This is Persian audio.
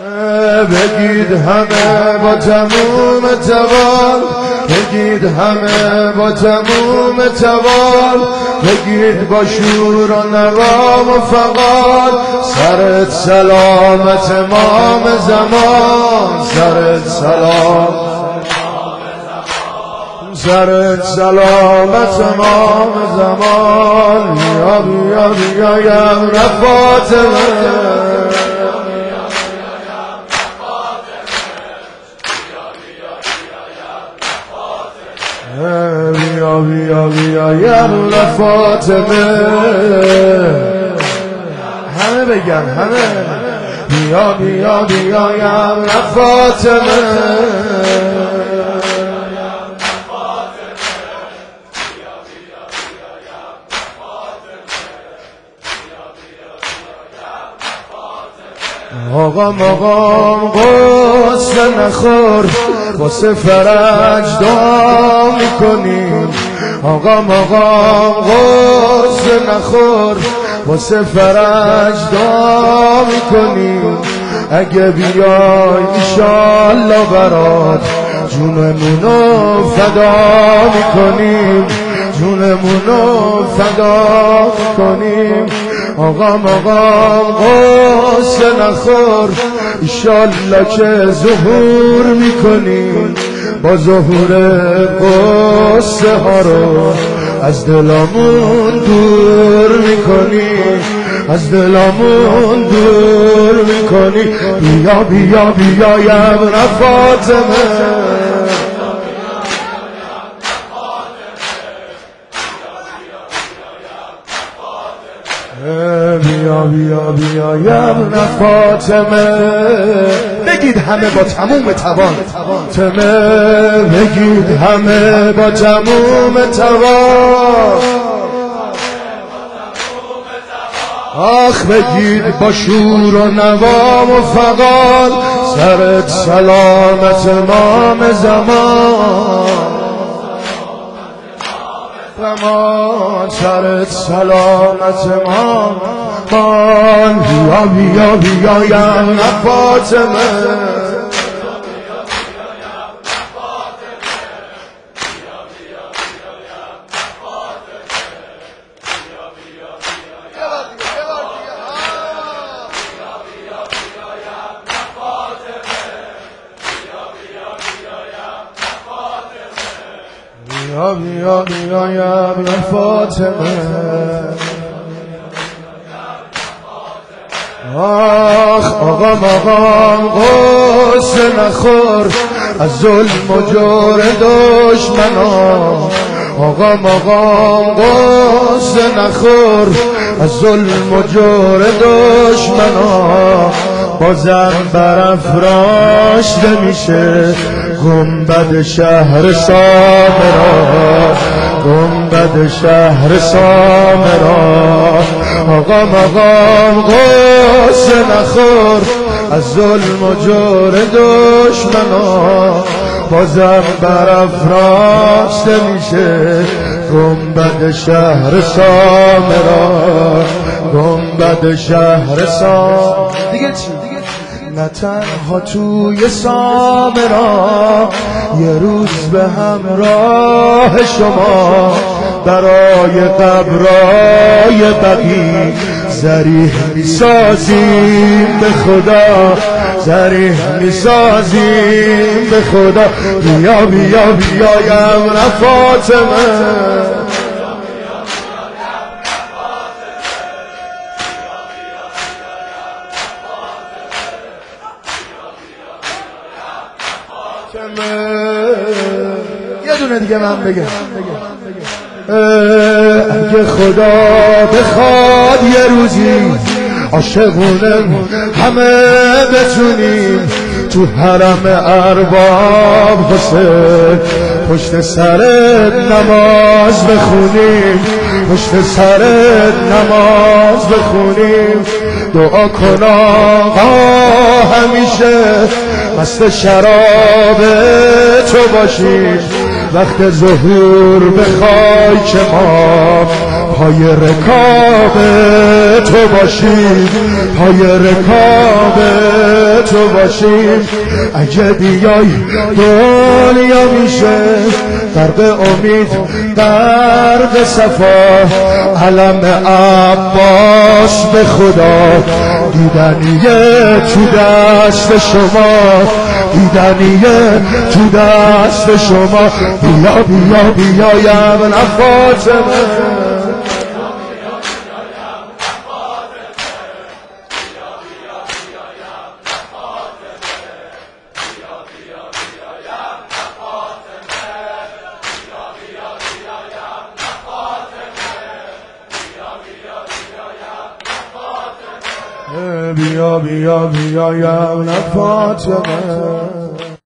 بگید همه با تموم توان، بگید همه با تموم توان، بگید با شور و نوا و فقال، سرت سلامت امام زمان، سرت سلام، سرت سلامت امام زمان. بیا بیا بیا یا فاطمه، بیا بیا بیا یا فاطمه. همه بگن همه، بیا بیا بیا یا فاطمه. آقا مقام غصه نخور، واسه فرج دعا میکنیم. آقا مقام غصه نخور، واسه فرج دعا میکنیم. اگه بیای ایشالله برات جونمونو فدا میکنیم، جونمونو فدا میکنیم. آقا مقام غصه نخور، ایشالله که ظهور میکنیم. با ظهور غصه ها رو از دلامون دور میکنیم، از دلامون دور میکنیم. بیا بیا بیا یا فاطمه، بیا بیا بیا یا فاطمه. بگید همه با تموم توان، تمه بگید همه با تموم توان. آخ بگید با شور و نوا و فقال، سرت سلامت امام زمان، سرت سلامت امام. بیا بیا بیا یا فاطمه، بیا بیا بیا یا فاطمه. آخ آقا مقام غصه نخور، از ظلم و جور دشمنان. آقا مقام غصه نخور، از ظلم و جور دشمنان. بازم برافراشته میشه گنبد شهر سامرا، گنبد شهر سامرا. آقا مقام غصه نخور، از ظلم و جور دشمنان. بازم برافراشته میشه گنبد شهر سامرا، گنبد شهر سامرا. دیگه چی؟ نه تنها توی سامرا، یه روز به همراه شما برای قبرای بقی ذریح میسازیم به خدا، ذریح میسازیم به خدا. بیا بیا بیا یا فاطمه، یه دونه دیگه من بگم. اگه خدا بخواد یه روزی عاشقونه همه بتونیم تو حرم ارباب حسین پشت سرت نماز بخونیم، پشت سرت نماز بخونیم. دعا کن آقا همیشه مست شراب تو باشیم، وقت ظهور بخوای که ما پای رکاب تو باشیم، پای رکاب تو باشیم. اگه بیای دنیا میشه غرق امید غرق صفا. علم عباس به خدا دیدنیه تو دست شما، دیدنیه تو دست شما. بیا بیا بیا یا ابن فاطمه، بیا بیا بیا یا ابن فاطمه.